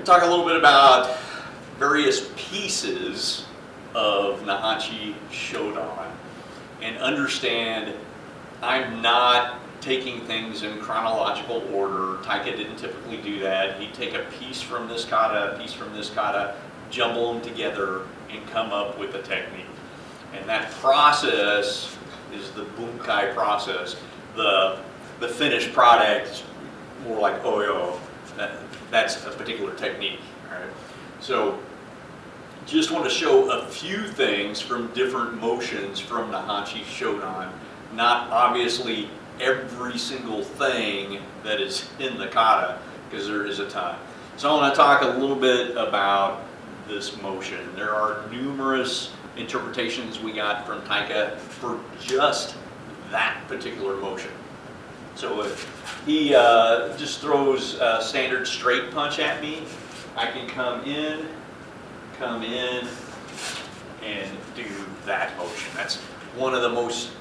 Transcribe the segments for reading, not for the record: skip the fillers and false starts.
We'll talk a little bit about various pieces of Naihanchi Shodan and understand I'm not taking things in chronological order. Taika didn't typically do that. He'd take a piece from this kata, a piece from this kata, jumble them together, and come up with a technique. And that process is the Bunkai process. The finished product is more like oyo. That's a particular technique. Right? So just want to show a few things from different motions from Naihanchi Shodan. Not obviously every single thing that is in the kata, because there is a ton. So I want to talk a little bit about this motion. There are numerous interpretations we got from Taika for just that particular motion. So if he just throws a standard straight punch at me, I can come in, and do that motion. That's one of the most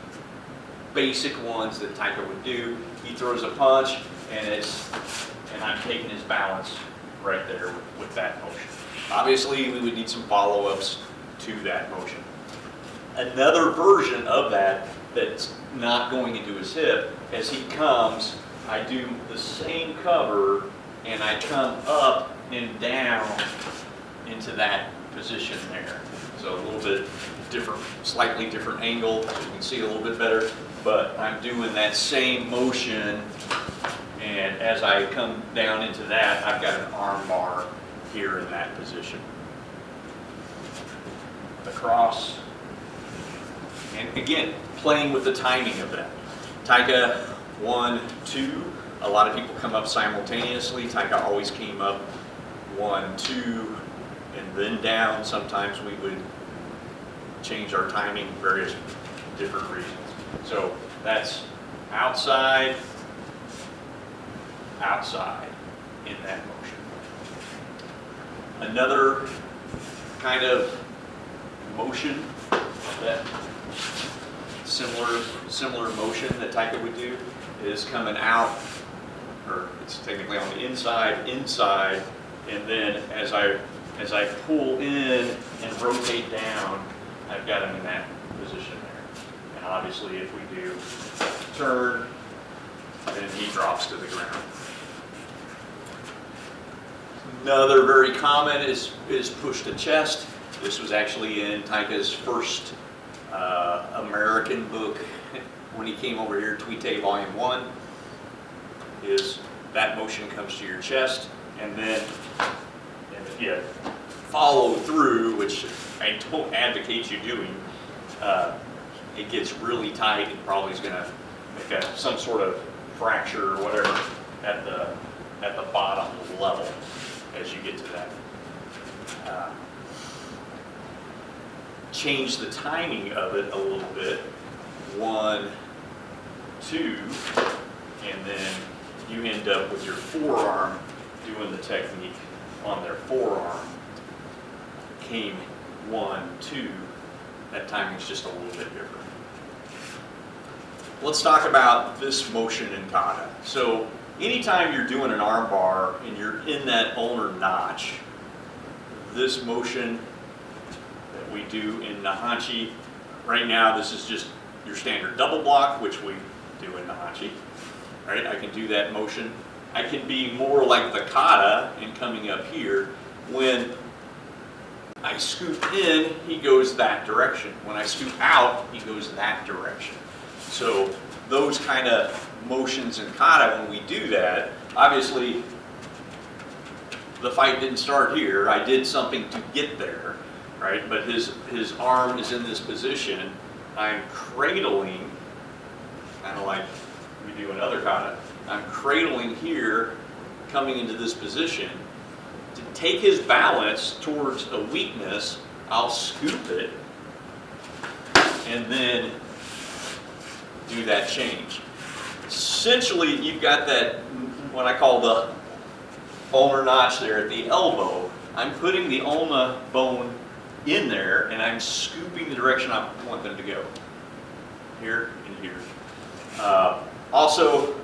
basic ones that Taika would do. He throws a punch, and I'm taking his balance right there with that motion. Obviously, we would need some follow-ups to that motion. Another version of that that's not going into his hip, as he comes, I do the same cover, and I come up and down into that position there. So a little bit different, slightly different angle, so you can see a little bit better, but I'm doing that same motion, and as I come down into that, I've got an arm bar here in that position. Across, and again, playing with the timing of that. Taika 1, 2, a lot of people come up simultaneously. Taika always came up 1, 2, and then down. Sometimes we would change our timing for various different reasons. So that's outside, outside in that motion. Another kind of motion, that similar motion that Taika would do is coming out, or it's technically on the inside, and then as I pull in and rotate down, I've got him in that position there. And obviously if we do turn, then he drops to the ground. Another very common is push to chest. This was actually in Taika's first American book when he came over here, Tweete Volume 1, is that motion comes to your chest, and then if you follow through, which I don't advocate you doing, it gets really tight and probably is going to make some sort of fracture or whatever at the bottom level as you get to that. Change the timing of it a little bit. 1, 2, and then you end up with your forearm doing the technique on their forearm. Came 1, 2. That timing's just a little bit different. Let's talk about this motion in kata. So anytime you're doing an arm bar and you're in that ulnar notch, this motion that we do in Naihanchi, right now this is just your standard double block, which we do in Naihanchi. Right? I can do that motion. I can be more like the kata and coming up here. When I scoop in, he goes that direction. When I scoop out, he goes that direction. So those kind of motions in kata, when we do that, obviously the fight didn't start here. I did something to get there, right? But his arm is in this position. I'm cradling, kind of like we do in other kata. I'm cradling here, coming into this position. To take his balance towards a weakness, I'll scoop it and then do that change. Essentially, you've got that, what I call the ulnar notch there at the elbow. I'm putting the ulna bone in there and I'm scooping the direction I want them to go. Here and here. Also,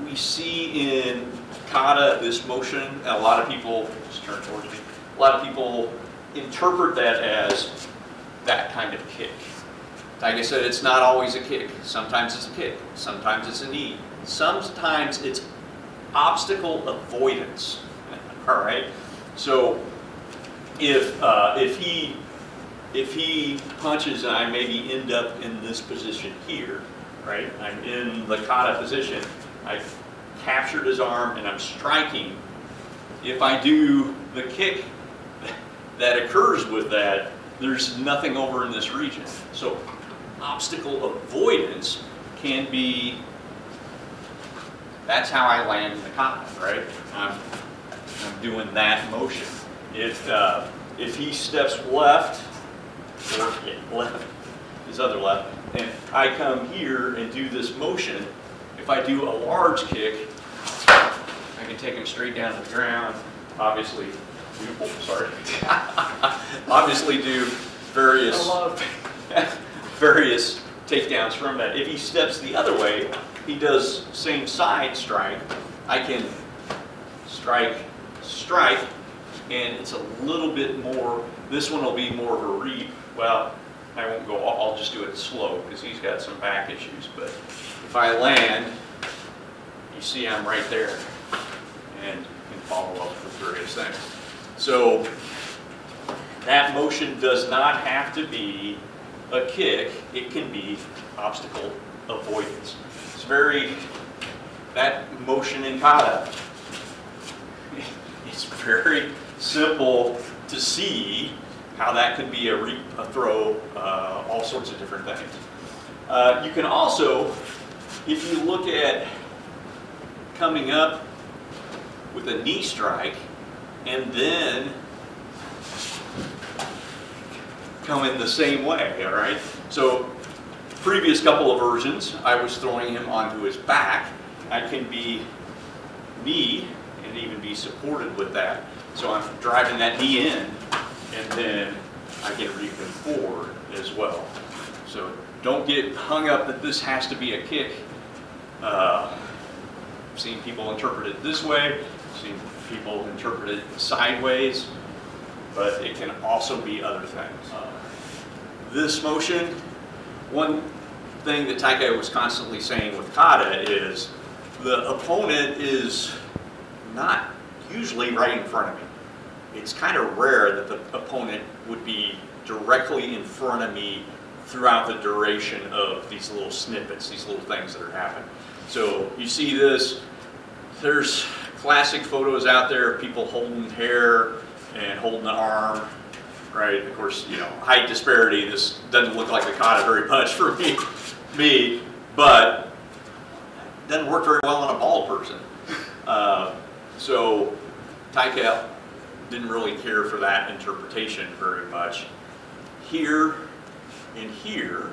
we see in kata, this motion, and a lot of people, just turn towards me, a lot of people interpret that as that kind of kick. Like I said, it's not always a kick. Sometimes it's a kick, sometimes it's a knee, sometimes it's obstacle avoidance. All right. So if he punches and I maybe end up in this position here, right? I'm in the kata position. I've captured his arm and I'm striking. If I do the kick that occurs with that, there's nothing over in this region. So obstacle avoidance can be, that's how I land in the kata, right? I'm doing that motion. If he steps left, or left, his other left, and I come here and do this motion, if I do a large kick, I can take him straight down to the ground, obviously, obviously do various takedowns from that. If he steps the other way, he does same side strike, I can strike, and it's a little bit more, this one will be more of a reap. Well, I won't go, I'll just do it slow because he's got some back issues, but if I land, you see I'm right there and can follow up with various things. So that motion does not have to be a kick, it can be obstacle avoidance. It's that motion in kata, it's very simple to see how that could be a reap, a throw, all sorts of different things. You can also, if you look at coming up with a knee strike and then come in the same way, all right? So previous couple of versions, I was throwing him onto his back. I can be knee and even be supported with that. So I'm driving that knee in, and then I can reap him forward as well. So don't get hung up that this has to be a kick. I've seen people interpret it this way, I've seen people interpret it sideways, but it can also be other things. This motion, one thing that Taika was constantly saying with kata is the opponent is not usually right in front of me. It's kind of rare that the opponent would be directly in front of me throughout the duration of these little snippets, these little things that are happening. So you see this, there's classic photos out there of people holding hair and holding the arm, right? Of course, you know, height disparity, this doesn't look like the kata very much for me, but it doesn't work very well on a bald person. So Taika didn't really care for that interpretation very much. Here and here,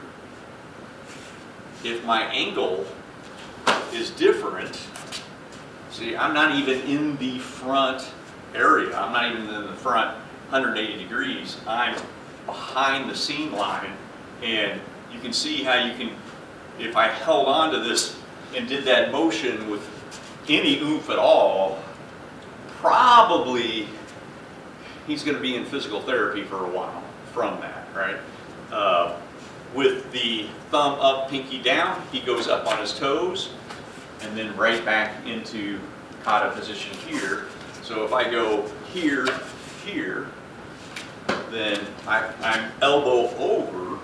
if my angle is different, see, I'm not even in the front area. I'm not even in the front 180 degrees. I'm behind the seam line, and you can see how you can, if I held on to this and did that motion with any oomph at all, probably he's going to be in physical therapy for a while from that, right? With the thumb up, pinky down, he goes up on his toes, and then right back into kata position here. So if I go here, then I'm elbow over,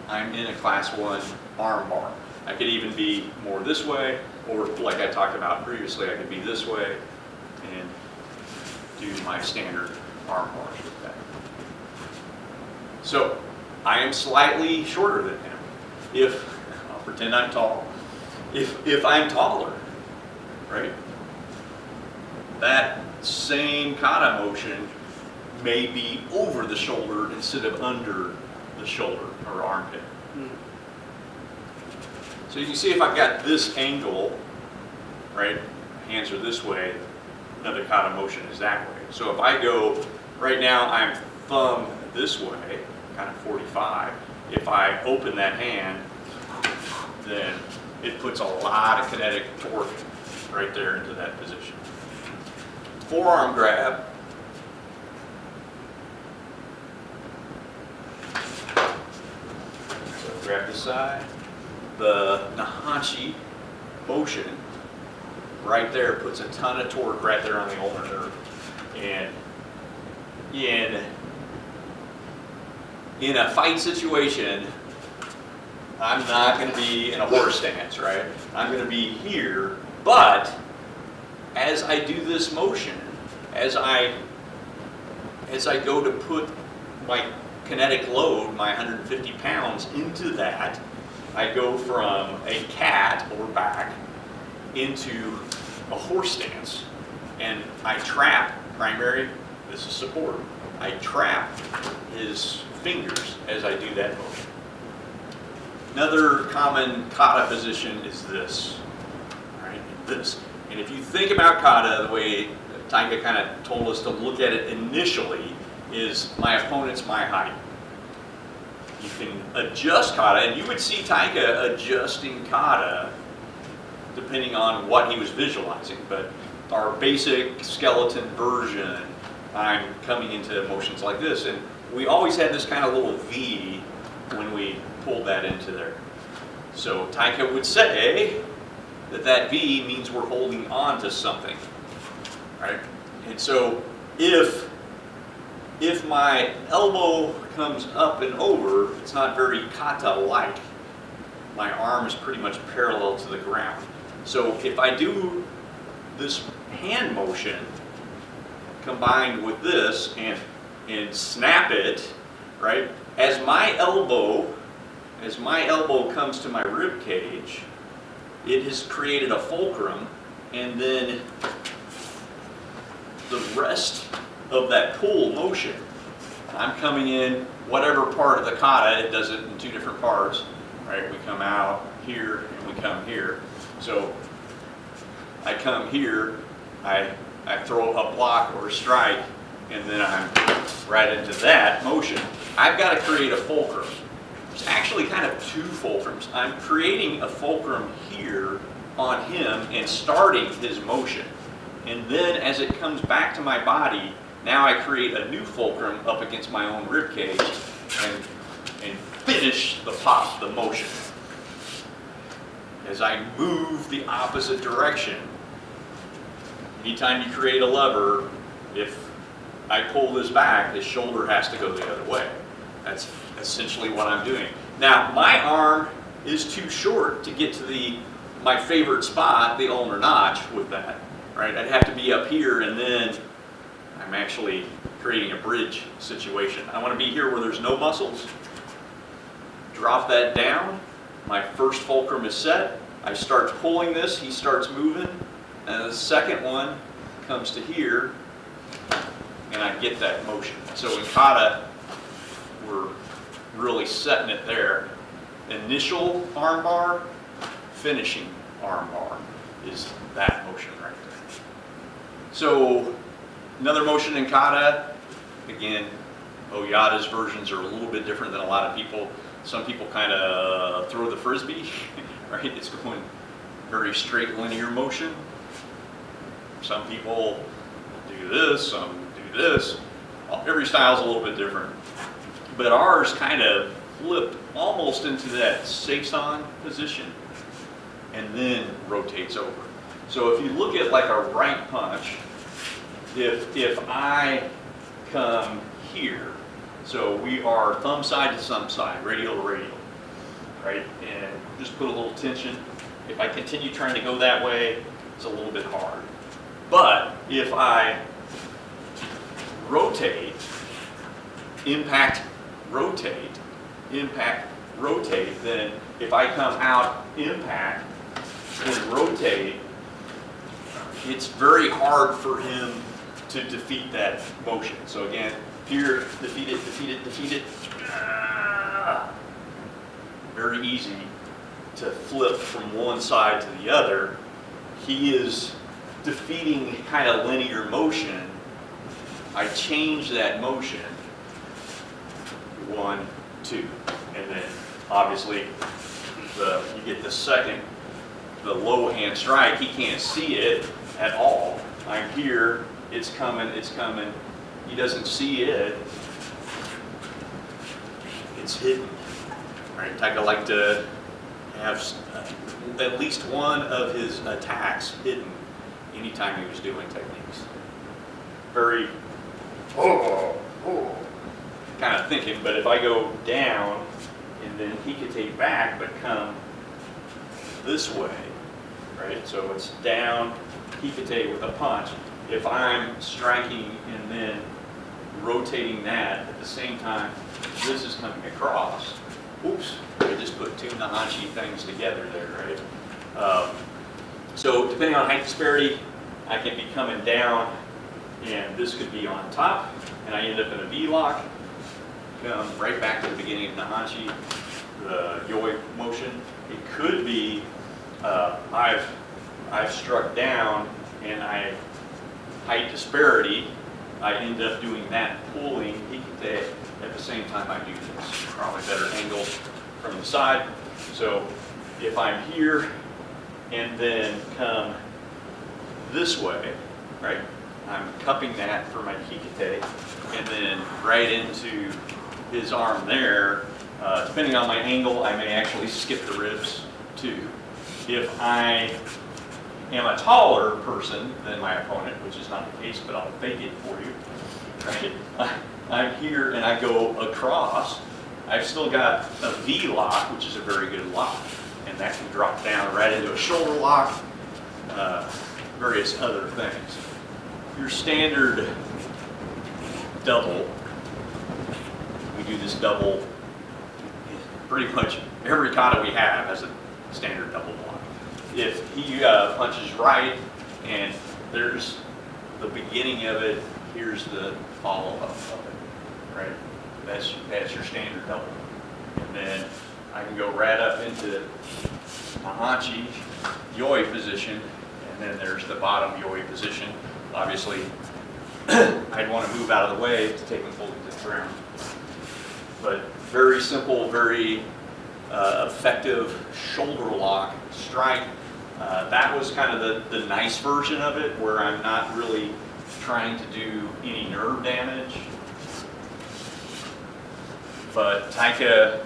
I'm in a class 1 arm bar. I could even be more this way, or like I talked about previously, I could be this way and do my standard arm bars with that. So I am slightly shorter than him. I'll pretend I'm tall. If I'm taller, right? That same kata motion may be over the shoulder instead of under the shoulder or armpit. So you can see if I've got this angle, right, hands are this way, another kata motion is that way. So if I go, right now I'm thumb this way, kind of 45. If I open that hand, then it puts a lot of kinetic torque right there into that position. Forearm grab. So grab the side. The Naihanchi motion right there puts a ton of torque right there on the ulnar nerve. And in a fight situation, I'm not going to be in a horse stance, right? I'm going to be here, but as I do this motion, as I go to put my kinetic load, my 150 pounds into that, I go from a cat or back into a horse stance, and I trap primary, this is support, I trap his fingers as I do that motion. Another common kata position is this, right? This. And if you think about kata, the way Taika kind of told us to look at it initially is my opponent's my height. You can adjust kata, and you would see Taika adjusting kata depending on what he was visualizing. But our basic skeleton version, I'm coming into motions like this, and we always had this kind of little V when we pulled that into there. So Taika would say that that V means we're holding on to something, right? And so if my elbow comes up and over, it's not very kata-like. My arm is pretty much parallel to the ground. So if I do this hand motion combined with this and snap it, right? As my elbow comes to my rib cage, it has created a fulcrum, and then the rest of that pull motion, I'm coming in whatever part of the kata, it does it in two different parts, right? We come out here and we come here. So I come here, I throw a block or a strike, and then I'm right into that motion. I've got to create a fulcrum. There's actually kind of two fulcrums. I'm creating a fulcrum here on him and starting his motion. And then as it comes back to my body, now I create a new fulcrum up against my own rib cage and finish the motion. As I move the opposite direction, anytime you create a lever, if I pull this back, the shoulder has to go the other way. That's essentially what I'm doing. Now, my arm is too short to get to my favorite spot, the ulnar notch, with that, right? I'd have to be up here, and then I'm actually creating a bridge situation. I want to be here where there's no muscles. Drop that down. My first fulcrum is set. I start pulling this, he starts moving, and the second one comes to here, and I get that motion. So in kata, we're really setting it there. Initial arm bar, finishing arm bar is that motion right there. So another motion in kata, again, Oyata's versions are a little bit different than a lot of people. Some people kind of throw the frisbee, right? It's going very straight linear motion. Some people do this, some do this. Every style's a little bit different. But ours kind of flipped almost into that seisan position and then rotates over. So if you look at like a right punch, if I come here, so we are thumb side to thumb side, radial to radial, right? And just put a little tension. If I continue trying to go that way, it's a little bit hard. But if I rotate, impact, rotate, then if I come out, impact, and rotate, it's very hard for him to defeat that motion. So again, here, defeat it, defeat it, defeat it. Very easy to flip from one side to the other. He is defeating kind of linear motion. I change that motion. 1, 2, and then obviously you get the second the low hand strike, he can't see it at all. I'm here, it's coming, he doesn't see it. It's hidden, right? Taika liked to have at least one of his attacks hidden anytime he was doing techniques. Very, kind of thinking, but if I go down and then he could take back but come this way, right? So it's down, he could take with a punch. If I'm striking and then rotating that at the same time, this is coming across. Oops, I just put two Naihanchi things together there, right? So depending on height disparity, I can be coming down and this could be on top and I end up in a V-lock. Come right back to the beginning of Naihanchi, the Yoi motion. It could be I've struck down and height disparity, I end up doing that pulling Hikite at the same time I do this. Probably better angle from the side. So if I'm here and then come this way, right? I'm cupping that for my Hikite and then right into his arm there. Depending on my angle, I may actually skip the ribs too. If I am a taller person than my opponent, which is not the case, but I'll fake it for you, right? I'm here and I go across. I've still got a V lock, which is a very good lock, and that can drop down right into a shoulder lock, various other things. Your standard double, we do this double, pretty much every kata we have has a standard double block. If he punches right and there's the beginning of it, here's the follow-up of it, right? That's your standard double. And then I can go right up into Naihanchi Yoi position, and then there's the bottom Yoi position. Obviously, I'd want to move out of the way to take them fully to the ground. But very simple, very effective shoulder lock strike. That was kind of the nice version of it, where I'm not really trying to do any nerve damage. But Taika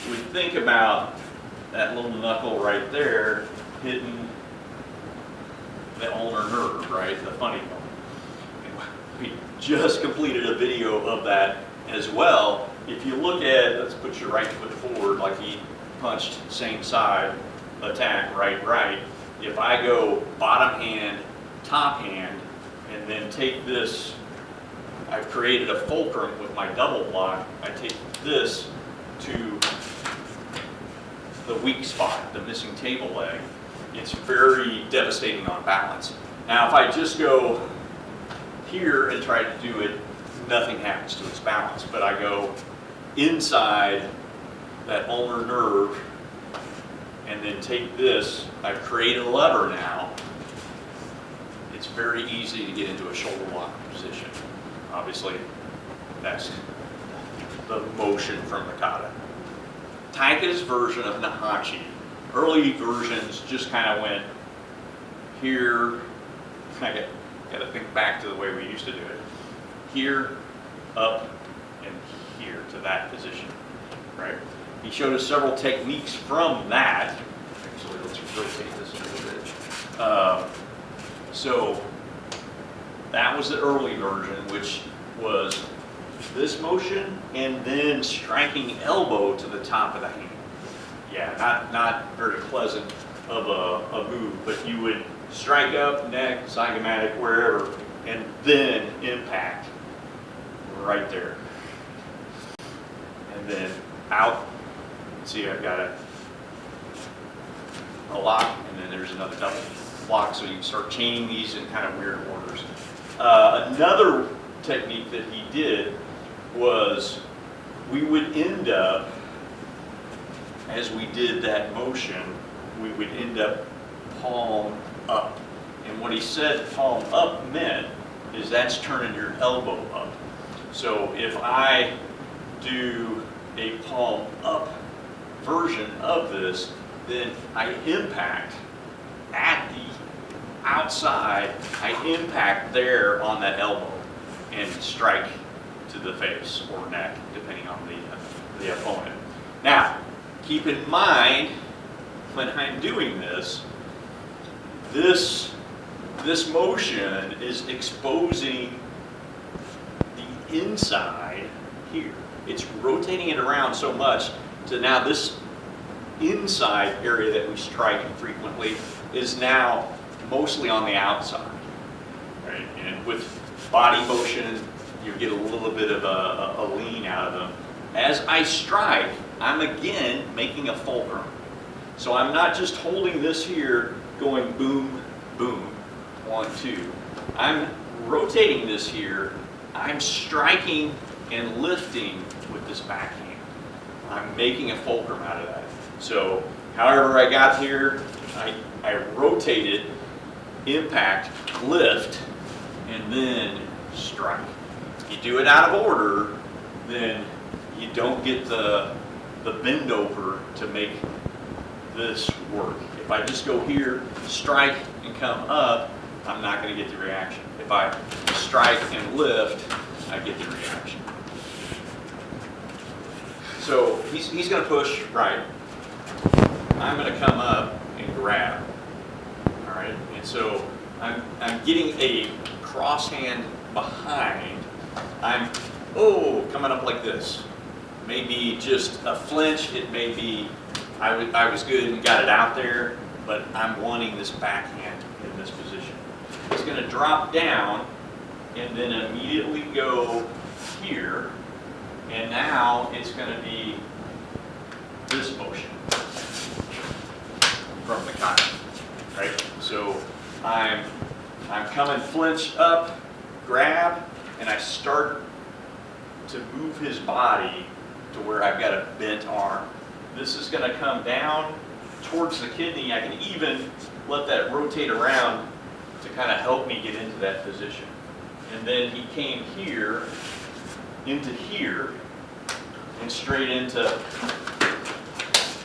would think about that little knuckle right there hitting the ulnar nerve, right? The funny one. We just completed a video of that as well. If you look at, let's put your right foot forward like he punched same side, attack, right. If I go bottom hand, top hand, and then take this, I've created a fulcrum with my double block. I take this to the weak spot, the missing table leg. It's very devastating on balance. Now, if I just go here and try to do it, nothing happens to its balance. But I go inside that ulnar nerve and then take this. I've created a lever now. It's very easy to get into a shoulder lock position. Obviously, that's the motion from the kata. Taika's version of Naihanchi, early versions just kind of went here. I got to think back to the way we used to do it. Here, up, and here to that position, right? He showed us several techniques from that. Actually, let's rotate this a little bit. So that was the early version, which was this motion and then striking elbow to the top of the hand. Yeah, not very pleasant of a move, but you would strike up, neck, zygomatic, wherever, and then impact right there. And then out. See, I've got a lock, and then there's another double block, so you can start chaining these in kind of weird orders. Another technique that he did was we would end up, as we did that motion, we would end up palm up. And what he said palm up meant is that's turning your elbow up. So if I do a palm up version of this, then I impact at the outside, I impact there on that elbow and strike to the face or neck, depending on the opponent. Now, keep in mind, when I'm doing this, this motion is exposing the inside here. It's rotating it around so much to now this inside area that we strike frequently is now mostly on the outside, right? And with body motion, you get a little bit of a lean out of them. As I strike, I'm again making a fulcrum. So I'm not just holding this here, going boom, boom, 1, 2. I'm rotating this here. I'm striking and lifting with this backhand. I'm making a fulcrum out of that. So however I got here, I rotated, impact, lift, and then strike. You do it out of order, then you don't get the bend over to make this work. If I just go here, strike, and come up, I'm not going to get the reaction. If I strike and lift, I get the reaction. So he's going to push right. I'm going to come up and grab. All right, and so I'm getting a cross hand behind. I'm coming up like this. Maybe just a flinch. It may be I was good and got it out there, but I'm wanting this backhand in this position. It's going to drop down and then immediately go here, and now it's going to be this motion from the kata, right? So I'm coming flinch up, grab, and I start to move his body to where I've got a bent arm. This is going to come down towards the kidney. I can even let that rotate around to kind of help me get into that position. And then he came here, into here, and straight into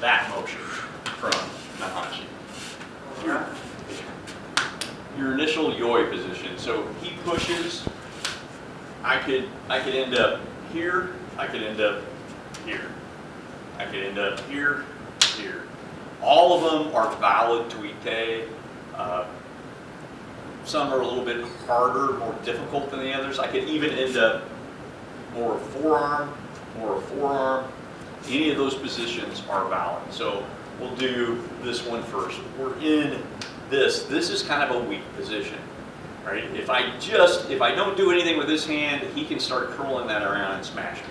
that motion from Naihanchi. Your initial yoi position. So he pushes. I could end up here. I could end up here. I could end up here, here. All of them are valid tuite. Some are a little bit harder, more difficult than the others. I could even end up more forearm, more forearm. Any of those positions are valid. So we'll do this one first. We're in this. This is kind of a weak position, right? If I don't do anything with this hand, he can start curling that around and smash me.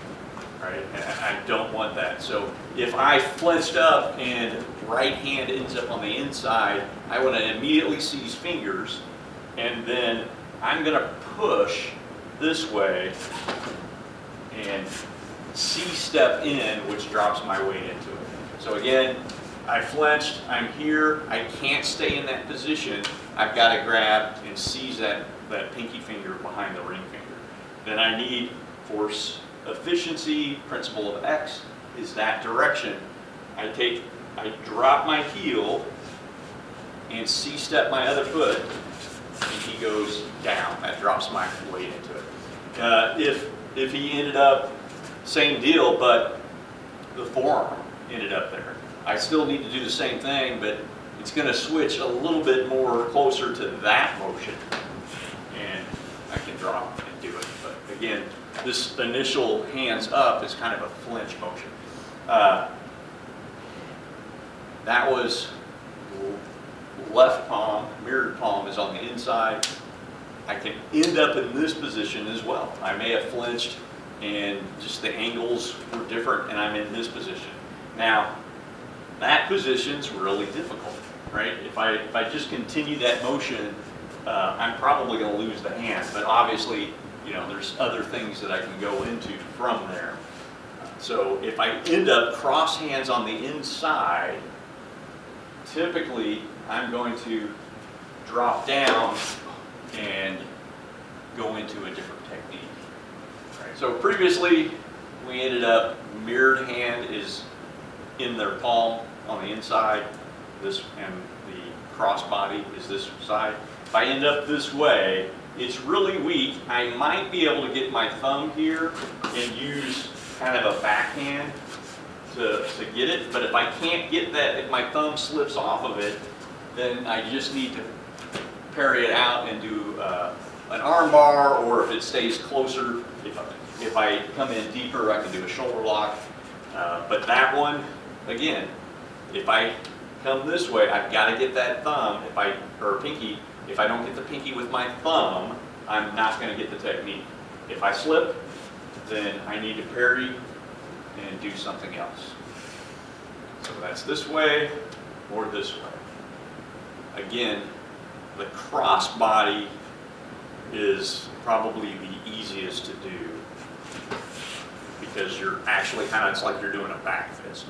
Right? I don't want that. So if I flinched up and right hand ends up on the inside, I want to immediately seize fingers, and then I'm going to push this way and C-step in, which drops my weight into it. So again, I flinched, I'm here, I can't stay in that position. I've got to grab and seize that pinky finger behind the ring finger. Then I need force efficiency, principle of X is that direction. I drop my heel and C-step my other foot, and he goes down. That drops my weight into it. If he ended up, same deal, but the forearm ended up there. I still need to do the same thing, but it's going to switch a little bit more closer to that motion, and I can drop and do it. But again, this initial hands up is kind of a flinch motion. That was left palm, mirrored palm is on the inside. I can end up in this position as well. I may have flinched and just the angles were different and I'm in this position. Now, that position's really difficult, right? If I just continue that motion, I'm probably going to lose the hand, but obviously, you know, there's other things that I can go into from there. So if I end up cross hands on the inside, typically I'm going to drop down and go into a different technique. Right? So previously we ended up mirrored hand is in their palm on the inside. this, and the crossbody is this side. If I end up this way, it's really weak. I might be able to get my thumb here and use kind of a backhand to get it, but if I can't get that, if my thumb slips off of it, then I just need to parry it out and do an arm bar, or if it stays closer, if I come in deeper, I can do a shoulder lock. But that one, again, if I come this way, I've got to get that thumb, or pinky. If I don't get the pinky with my thumb, I'm not going to get the technique. If I slip, then I need to parry and do something else. So that's this way or this way. Again, the crossbody is probably the easiest to do because you're actually it's like you're doing a back fist.